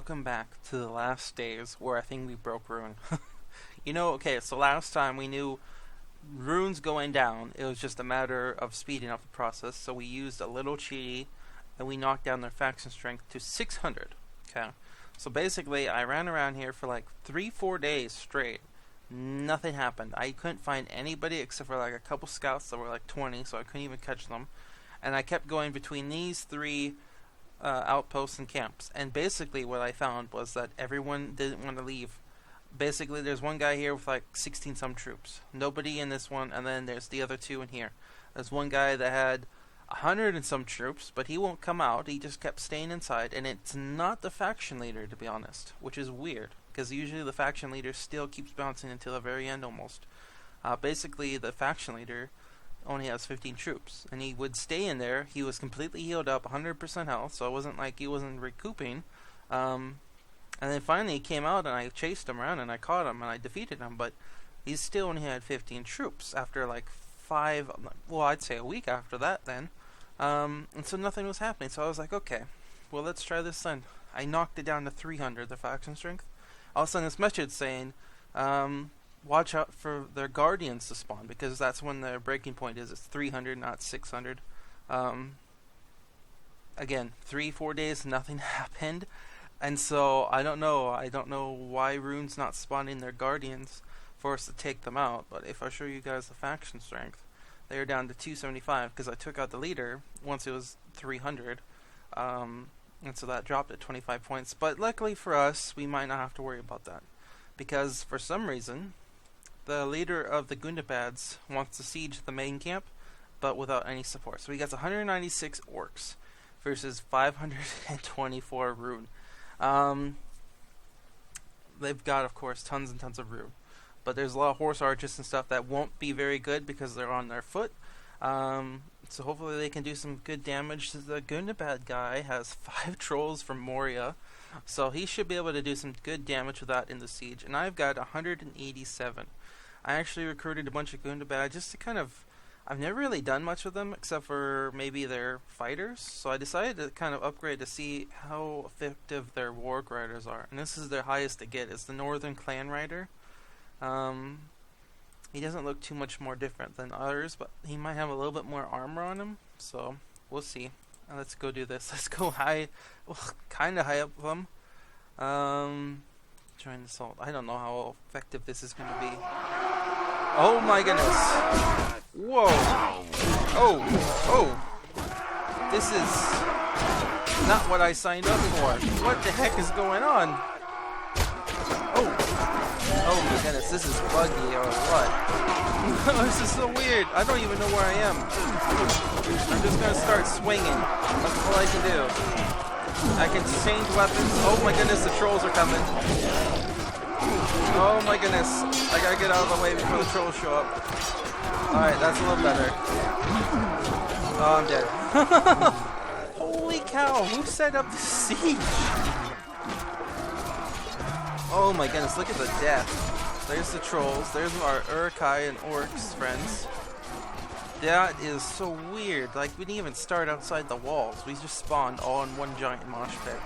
welcome back to the last days where I think we broke Ruin. Okay, so last time we knew Rune's going down. It was just a matter of speeding up the process, so we used a little cheaty and we knocked down their faction strength to 600. Okay, so basically I ran around here for like 3-4 days straight. Nothing happened. I couldn't find anybody except for like a couple scouts that were like 20, so I couldn't even catch them. And I kept going between these three outposts and camps. And basically what I found was that everyone didn't want to leave. Basically there's one guy here with like 16 some troops. Nobody in this one, and then there's the other two in here. There's one guy that had 100 and some troops, but he won't come out. He just kept staying inside, and it's not the faction leader, to be honest, which is weird, because usually the faction leader still keeps bouncing until the very end almost. Basically the faction leader only has 15 troops, and he would stay in there. He was completely healed up, 100% health, so it wasn't like he wasn't recouping. And then finally he came out, and I chased him around, and I caught him, and I defeated him, but he still only had 15 troops after like I'd say a week after that then. And so nothing was happening, so I was like, okay, well, let's try this then. I knocked it down to 300, the faction strength. All of a sudden this message saying, watch out for their guardians to spawn, because that's when their breaking point is. It's 300, not 600. Again, 3-4 days, nothing happened. And so, I don't know why Rune's not spawning their guardians for us to take them out. But if I show you guys the faction strength, they are down to 275, because I took out the leader once it was 300. And so that dropped at 25 points. But luckily for us, we might not have to worry about that, because for some reason the leader of the Gundabads wants to siege the main camp, but without any support. So he gets 196 orcs versus 524 Rune. They've got, of course, tons and tons of Rune, but there's a lot of horse archers and stuff that won't be very good because they're on their foot. So hopefully they can do some good damage. The Gundabad guy has 5 trolls from Moria, so he should be able to do some good damage with that in the siege. And I've got 187. I actually recruited a bunch of Gundabad just to kind of... I've never really done much with them except for maybe their fighters, so I decided to kind of upgrade to see how effective their warg riders are. And this is their highest to get. It's the Northern Clan Rider. He doesn't look too much more different than others, but he might have a little bit more armor on him, so we'll see. Let's go do this. Let's go high, well, kind of high up with them. Join the assault. I don't know how effective this is going to be. Oh my goodness. Whoa. Oh. This is not what I signed up for. What the heck is going on? Oh my goodness, this is buggy or what? This is so weird. I don't even know where I am. I'm just gonna start swinging. That's all I can do. I can change weapons. Oh my goodness, the trolls are coming. Oh my goodness. I gotta get out of the way before the trolls show up. Alright, that's a little better. Oh, I'm dead. Holy cow, who set up the siege? Oh my goodness, look at the death. There's the trolls. There's our Uruk-hai and orcs friends. That is so weird. Like, we didn't even start outside the walls. We just spawned all in one giant mosh pit.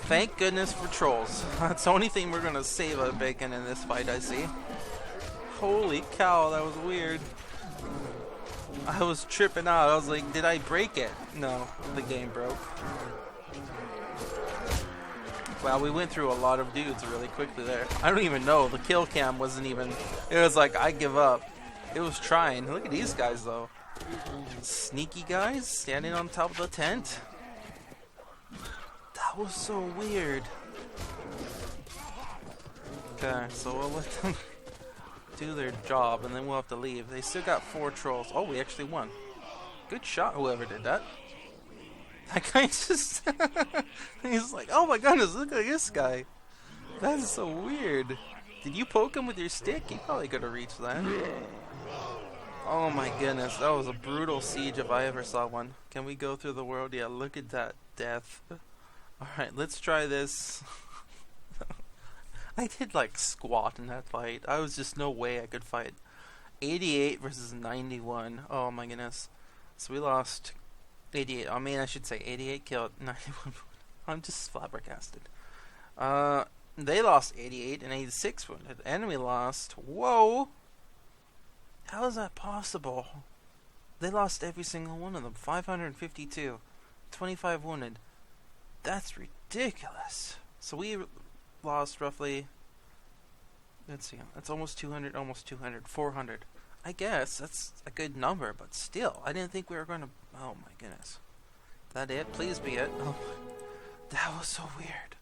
Thank goodness for trolls. That's the only thing we're gonna save a bacon in this fight, I see. Holy cow, that was weird. I was tripping out. I was like, did I break it? No, the game broke. Wow, we went through a lot of dudes really quickly there. I don't even know. The kill cam wasn't even... It was like, I give up. It was trying. Look at these guys, though. Sneaky guys standing on top of the tent. That was so weird. Okay, so we'll let them do their job, and then we'll have to leave. They still got 4 trolls. Oh, we actually won. Good shot, whoever did that. That guy just... He's like, oh my goodness, look at this guy. That is so weird. Did you poke him with your stick? You probably could have reached that. Oh my goodness, that was a brutal siege if I ever saw one. Can we go through the world? Yeah, look at that death. Alright, let's try this. I did like squat in that fight. I was just no way I could fight. 88 versus 91. Oh my goodness. So we lost 88. I mean, I should say 88 killed, 91. I'm just flabbergasted. Uh, they lost 88 and 86 wounded. Enemy lost. Whoa! How is that possible? They lost every single one of them. 552. 25 wounded. That's ridiculous. So we lost roughly... Let's see. That's almost 200, almost 200. 400. I guess that's a good number, but still. I didn't think we were going to... Oh my goodness. That it? Please be it. Oh, that was so weird.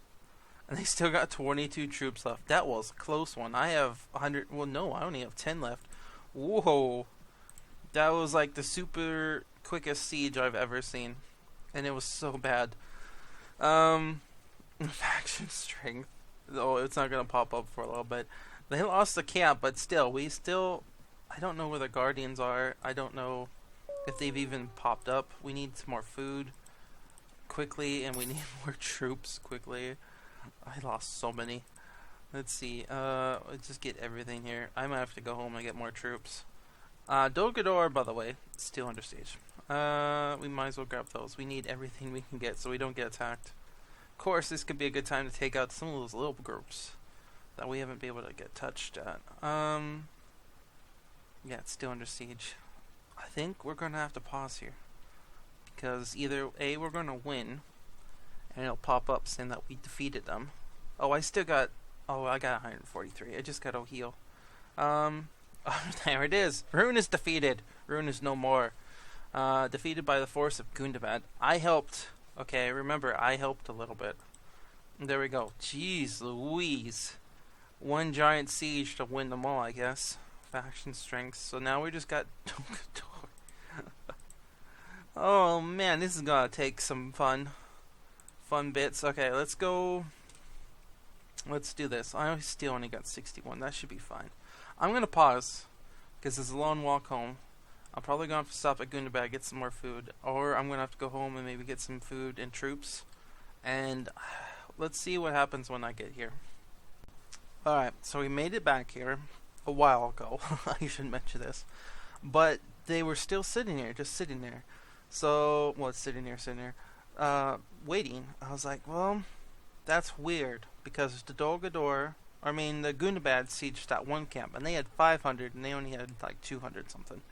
And they still got 22 troops left. That was a close one. I have 100... Well, no, I only have 10 left. Whoa. That was like the super quickest siege I've ever seen. And it was so bad. Faction strength. Oh, it's not going to pop up for a little bit. They lost the camp, but still, I don't know where the Guardians are. I don't know if they've even popped up. We need some more food quickly, and we need more troops quickly. I lost so many. Let's see. Let's just get everything here. I might have to go home and get more troops. Dolgador, by the way, still under siege. We might as well grab those. We need everything we can get so we don't get attacked. Of course, this could be a good time to take out some of those little groups that we haven't been able to get touched at. Yeah, it's still under siege. I think we're going to have to pause here. Because either A, we're going to win, and it'll pop up saying that we defeated them. Oh, I got 143. I just got to heal. There it is. Rune is defeated. Rune is no more. Defeated by the force of Gundabad. I helped. Okay, remember, I helped a little bit. There we go. Jeez Louise. One giant siege to win them all, I guess. Faction strength. So now we just got Dolgador. Oh man, this is gonna take some fun bits. Okay, let's go. Let's do this. I still only got 61. That should be fine. I'm gonna pause because it's a long walk home. I'm probably gonna have to stop at Gundabad, get some more food, or I'm gonna have to go home and maybe get some food and troops. And let's see what happens when I get here. Alright, so we made it back here a while ago. I should mention this. But they were still sitting here, just sitting there. So, well, sitting there, waiting. I was like, well, that's weird, because the Gundabad sieged that one camp, and they had 500, and they only had like 200 something.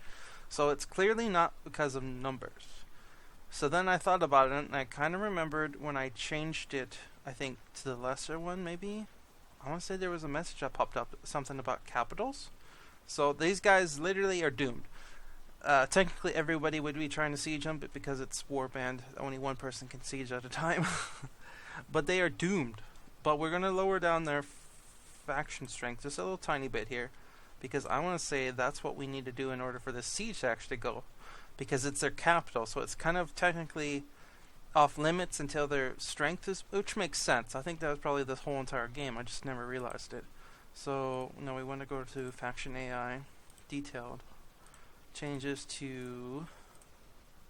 So it's clearly not because of numbers. So then I thought about it, and I kind of remembered when I changed it, I think, to the lesser one, maybe? I want to say there was a message that popped up, something about capitals. So these guys literally are doomed. Technically everybody would be trying to siege them, but because it's Warband, only one person can siege at a time. But they are doomed. But we're going to lower down their faction strength just a little tiny bit here, because I want to say that's what we need to do in order for this siege to actually go, because it's their capital, so it's kind of technically off limits until their strength is, which makes sense. I think that was probably this whole entire game. I just never realized it. So now we want to go to faction AI, detailed, changes to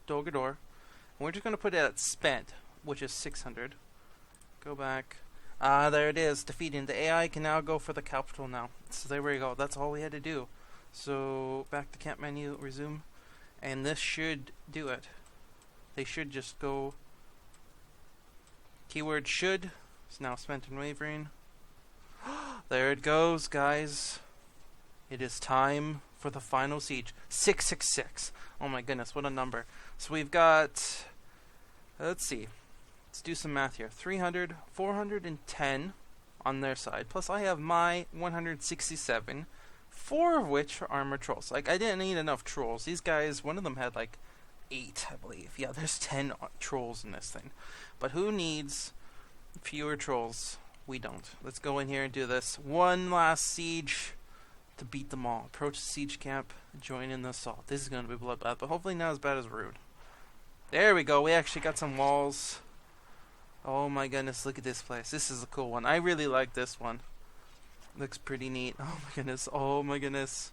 Dolgador, and we're just going to put it at spent, which is 600. Go back. There it is, defeating. The AI can now go for the capital now. So there we go. That's all we had to do. So back to camp menu, resume, and this should do it. They should just go. Keyword should. It's now spent and wavering. There it goes, guys. It is time for the final siege. 666. Oh my goodness, what a number. So we've got, let's see. Let's do some math here. 300, 410 on their side. Plus I have my 167. 4 of which are armor trolls. Like, I didn't need enough trolls. These guys, one of them had like 8, I believe. Yeah, there's 10 trolls in this thing. But who needs fewer trolls? We don't. Let's go in here and do this. One last siege to beat them all. Approach the siege camp. Join in the assault. This is going to be bloodbath, but hopefully not as bad as Rude. There we go. We actually got some walls. Oh my goodness, look at this place. This is a cool one. I really like this one. Looks pretty neat. Oh my goodness. Oh my goodness.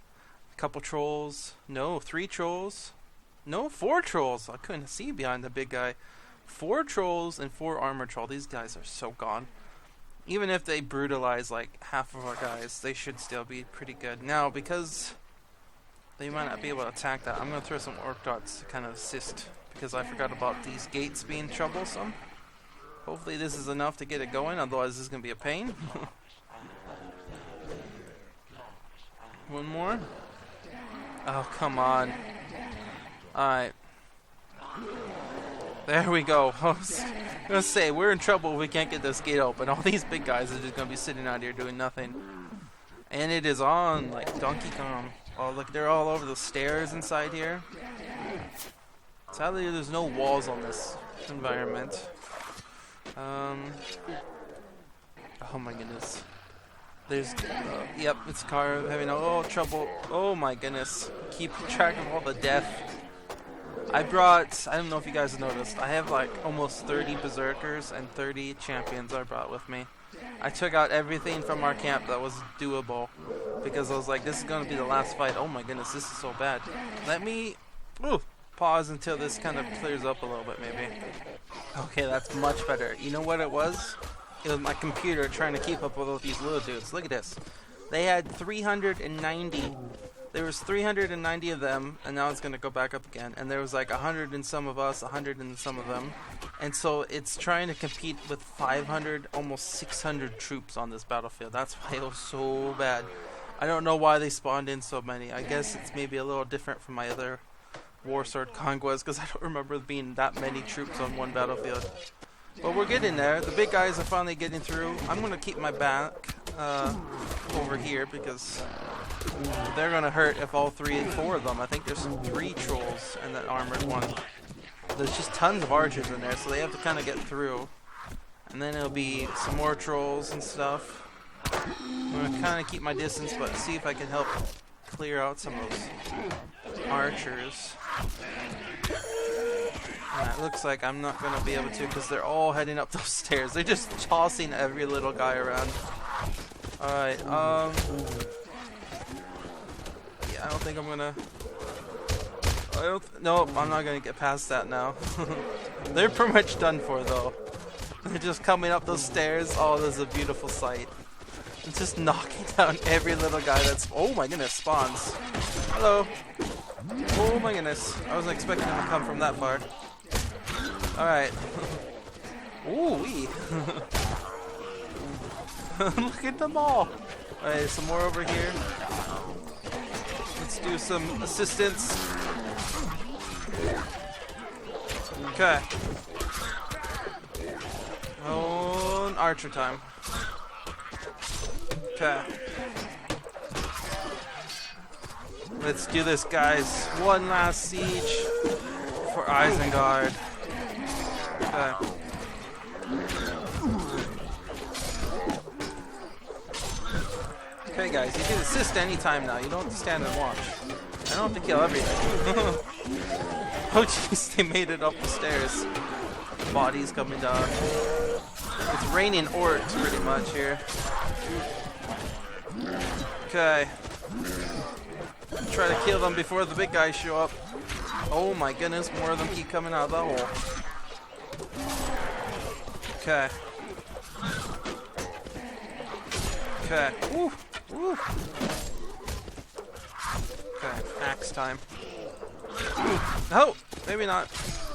A couple trolls. No, 3 trolls. No, 4 trolls. I couldn't see behind the big guy. 4 trolls and 4 armor troll. These guys are so gone. Even if they brutalize like half of our guys, they should still be pretty good. Now, because they might not be able to attack that, I'm going to throw some orc dots to kind of assist, because I forgot about these gates being troublesome. Hopefully this is enough to get it going, otherwise this is going to be a pain. One more. Oh, come on. Alright. There we go. I was going to say, we're in trouble if we can't get this gate open. All these big guys are just going to be sitting out here doing nothing. And it is on, like Donkey Kong. Oh, look, they're all over the stairs inside here. Sadly, there's no walls on this environment. Oh my goodness. There's, yep, it's car having trouble. Oh my goodness. Keep track of all the death. I don't know if you guys noticed, I have like almost 30 berserkers and 30 champions I brought with me. I took out everything from our camp that was doable because I was like, this is going to be the last fight. Oh my goodness, this is so bad. Let me pause until this kind of clears up a little bit maybe. Okay, that's much better. You know what it was? It was my computer trying to keep up with all these little dudes. Look at this. They had 390. There was 390 of them, and now it's going to go back up again. And there was like 100 in some of us, 100 in some of them. And so it's trying to compete with 500, almost 600 troops on this battlefield. That's why it was so bad. I don't know why they spawned in so many. I guess it's maybe a little different from my other War Sword Conquest, because I don't remember there being that many troops on one battlefield. But we're getting there. The big guys are finally getting through. I'm going to keep my back over here because they're going to hurt if all 3 and 4 of them. I think there's 3 trolls in that armored one. There's just tons of archers in there, so they have to kind of get through. And then it'll be some more trolls and stuff. I'm going to kind of keep my distance, but see if I can help clear out some of those archers. It looks like I'm not going to be able to because they're all heading up those stairs. They're just tossing every little guy around. Alright, yeah, I don't think I'm going to... Nope, I'm not going to get past that now. They're pretty much done for, though. They're just coming up those stairs. Oh, this is a beautiful sight. It's just knocking down every little guy that's... Oh my goodness, spawns. Hello. Oh my goodness. I wasn't expecting them to come from that far. Alright. Ooh-wee. Look at them all. Alright, some more over here. Let's do some assistance. Okay. Oh, archer time. Okay. Let's do this, guys. One last siege for Isengard. Okay. Okay, guys, you can assist anytime now. You don't have to stand and watch. I don't have to kill everything. Oh, jeez, they made it up the stairs. Bodies coming down. It's raining orcs pretty much here. Okay. Try to kill them before the big guys show up. Oh my goodness, more of them keep coming out of the hole. Okay. Okay. Woo! Woo! Okay, axe time. Oh! Maybe not.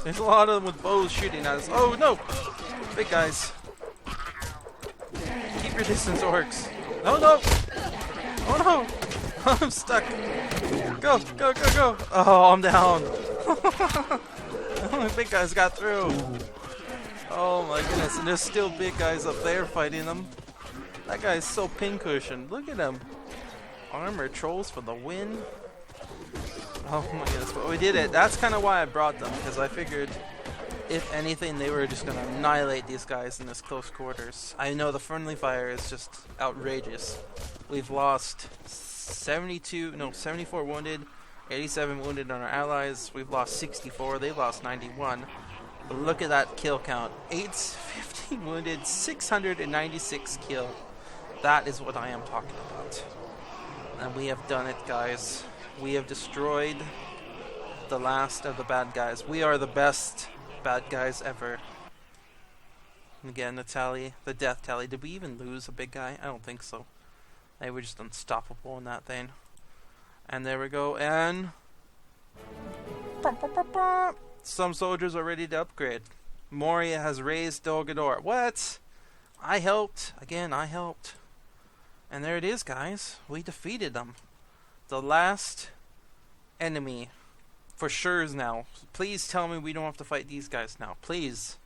There's a lot of them with bows shooting at us. Oh no! Big guys. Keep your distance, orcs. No, no! Oh no! I'm stuck. Go, go, go, go! Oh, I'm down. The big guys got through. Oh my goodness, and there's still big guys up there fighting them. That guy's so pincushioned. Look at him. Armor trolls for the win. Oh my goodness, but we did it. That's kind of why I brought them, because I figured if anything they were just going to annihilate these guys in this close quarters. I know the friendly fire is just outrageous. We've lost 74 wounded, 87 wounded on our allies. We've lost 64, they've lost 91. But look at that kill count. 815 wounded, 696 kill. That is what I am talking about. And we have done it, guys. We have destroyed the last of the bad guys. We are the best bad guys ever. And again, the tally, the death tally. Did we even lose a big guy? I don't think so. They were just unstoppable in that thing. And there we go. And some soldiers are ready to upgrade. Moria has raised Dol Guldur. What? I helped. Again, I helped. And there it is, guys. We defeated them. The last enemy. For sure is now. Please tell me we don't have to fight these guys now. Please.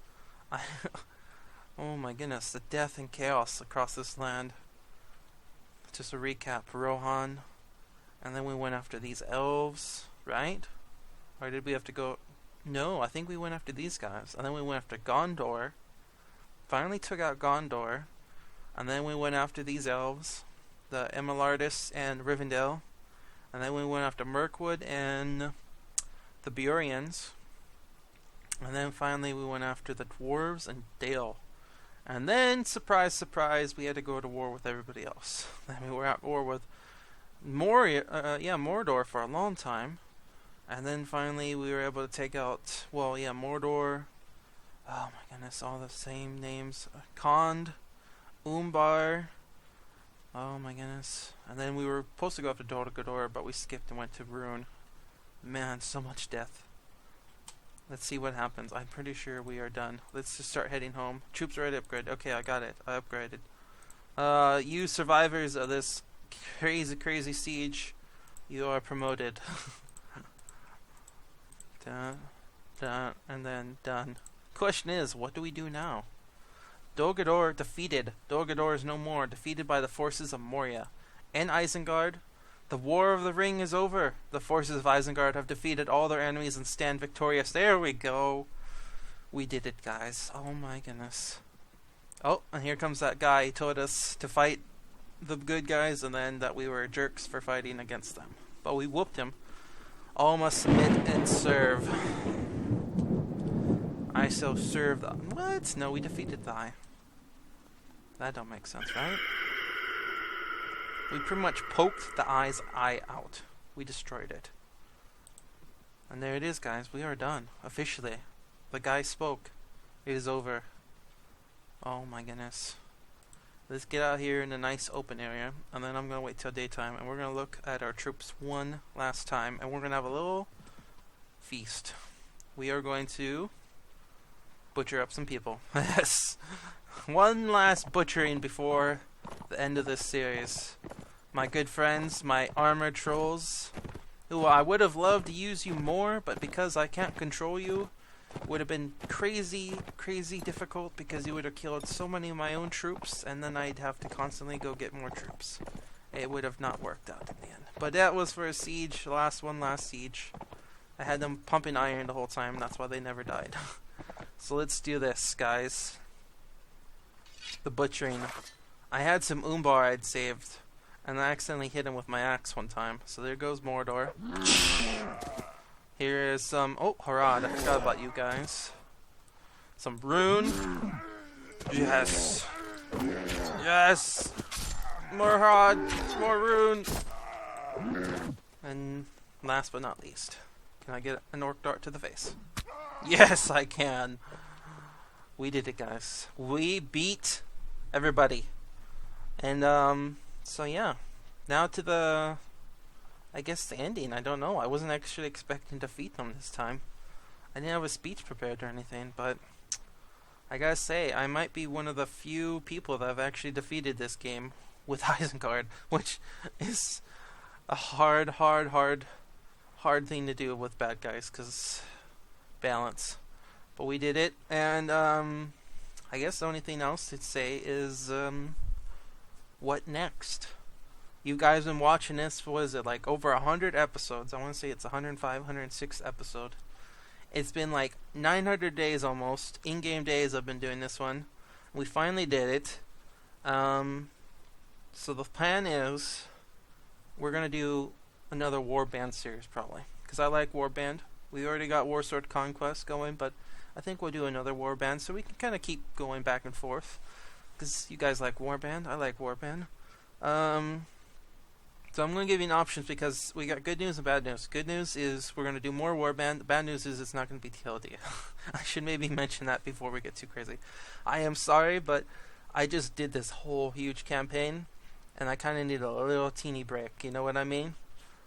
Oh my goodness. The death and chaos across this land. Just a recap. Rohan. And then we went after these elves. Right? Or did we have to go... No, I think we went after these guys. And then we went after Gondor. Finally took out Gondor. And then we went after these elves. The Emelardis and Rivendell. And then we went after Mirkwood and the Burians. And then finally we went after the dwarves and Dale. And then, surprise, surprise, we had to go to war with everybody else. Then we were at war with Mordor for a long time. And then finally we were able to take out, Mordor. Oh my goodness, all the same names. Khand, Umbar. Oh my goodness. And then we were supposed to go after Dol Guldur, but we skipped and went to Rune. Man, so much death. Let's see what happens. I'm pretty sure we are done. Let's just start heading home. Troops are ready to upgrade. Okay, I got it. I upgraded. You survivors of this crazy siege, you are promoted. Done, and then done. Question is, what do we do now? Dol Guldur defeated. Dol Guldur is no more. Defeated by the forces of Moria and Isengard. The War of the Ring is over. The forces of Isengard have defeated all their enemies and stand victorious. There we go. We did it, guys. Oh my goodness. Oh, and here comes that guy. He told us to fight the good guys and then that we were jerks for fighting against them. But we whooped him. All must submit and serve. I shall serve the... What? No, we defeated thy. That don't make sense, right? We pretty much poked the eye's eye out. We destroyed it. And there it is, guys. We are done. Officially. The guy spoke. It is over. Oh my goodness. Let's get out here in a nice open area. And then I'm going to wait till daytime. And we're going to look at our troops one last time. And we're going to have a little feast. We are going to butcher up some people. Yes. One last butchering before the end of this series. My good friends, my armored trolls, who I would have loved to use you more, but because I can't control you, would have been crazy difficult because you would have killed so many of my own troops, and then I'd have to constantly go get more troops. It would have not worked out in the end. But that was for a siege, last siege. I had them pumping iron the whole time, that's why they never died. So let's do this, guys. The butchering. I had some Umbar I'd saved, and I accidentally hit him with my axe one time. So there goes Mordor. Here is some... Oh, Harad, I forgot about you guys. Some Rune. Yes. Yes! More Harad, more Rune. And last but not least, can I get an orc dart to the face? Yes, I can. We did it, guys. We beat everybody. And, so yeah. Now to the, I guess the ending. I don't know. I wasn't actually expecting to defeat them this time. I didn't have a speech prepared or anything, but I gotta say, I might be one of the few people that have actually defeated this game with Isengard, which is a hard thing to do with bad guys, because balance. But we did it, and I guess the only thing else to say is what next? You guys been watching this, what is it, like over 100 episodes. I want to say it's 105, 106 episode. It's been like 900 days almost, in-game days I've been doing this one. We finally did it. So the plan is we're going to do another Warband series probably, because I like Warband. We already got Warsword Conquest going, but I think we'll do another Warband so we can kind of keep going back and forth. Because you guys like Warband, I like Warband. So I'm going to give you options because we got good news and bad news. Good news is we're going to do more Warband. The bad news is it's not going to be TLD. I should maybe mention that before we get too crazy. I am sorry, but I just did this whole huge campaign, and I kind of need a little teeny break. You know what I mean?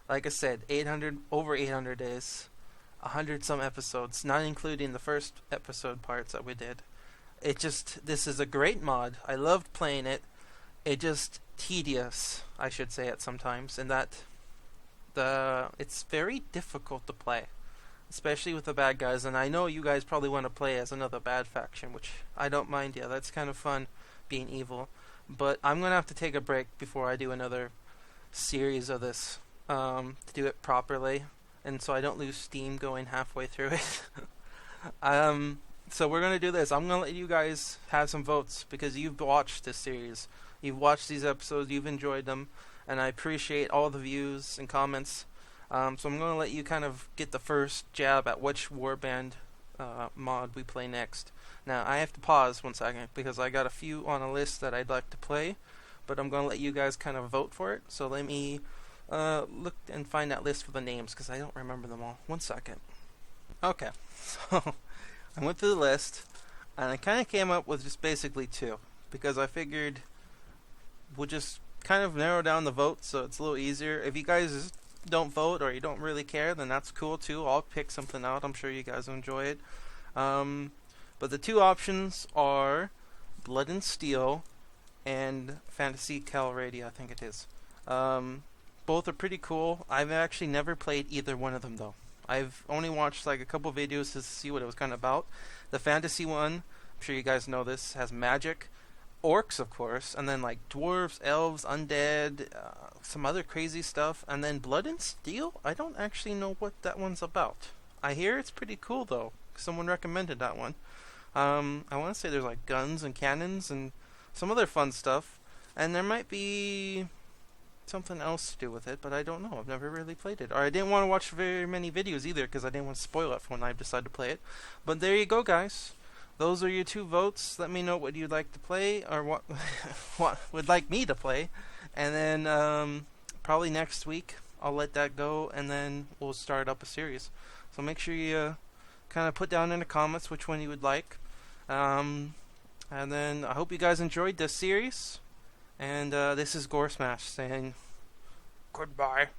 Like I said, over 800 days. 100 some episodes, not including the first episode parts that we did. This is a great mod. I loved playing it. It just tedious, I should say it sometimes, in that it's very difficult to play, especially with the bad guys. And I know you guys probably want to play as another bad faction, which I don't mind. Yeah, that's kind of fun, being evil. But I'm gonna have to take a break before I do another series of this, to do it properly, and so I don't lose steam going halfway through it. So we're gonna do this. I'm gonna let you guys have some votes because you've watched this series, you've watched these episodes, you've enjoyed them, and I appreciate all the views and comments. So I'm gonna let you kind of get the first jab at which Warband mod we play next. Now I have to pause 1 second because I got a few on a list that I'd like to play, but I'm gonna let you guys kind of vote for it. So let me look and find that list for the names because I don't remember them all. 1 second. Okay, so I went through the list and I kind of came up with just basically 2 because I figured we'll just kind of narrow down the vote so it's a little easier. If you guys don't vote or you don't really care, then that's cool too. I'll pick something out. I'm sure you guys will enjoy it. But the 2 options are Blood and Steel and Fantasy Calradia, I think it is. Both are pretty cool. I've actually never played either one of them though. I've only watched like a couple videos to see what it was kind of about. The fantasy one, I'm sure you guys know this, has magic, orcs of course, and then like dwarves, elves, undead, some other crazy stuff, and then Blood and Steel. I don't actually know what that one's about. I hear it's pretty cool though. Someone recommended that one. I want to say there's like guns and cannons and some other fun stuff, and there might be something else to do with it, but I don't know. I've never really played it, or I didn't want to watch very many videos either because I didn't want to spoil it for when I decide to play it. But there you go, guys. Those are your 2 votes. Let me know what you'd like to play, or what what would like me to play, and then probably next week I'll let that go, and then we'll start up a series. So make sure you kind of put down in the comments which one you would like. And then I hope you guys enjoyed this series. And this is Gore Smash saying goodbye.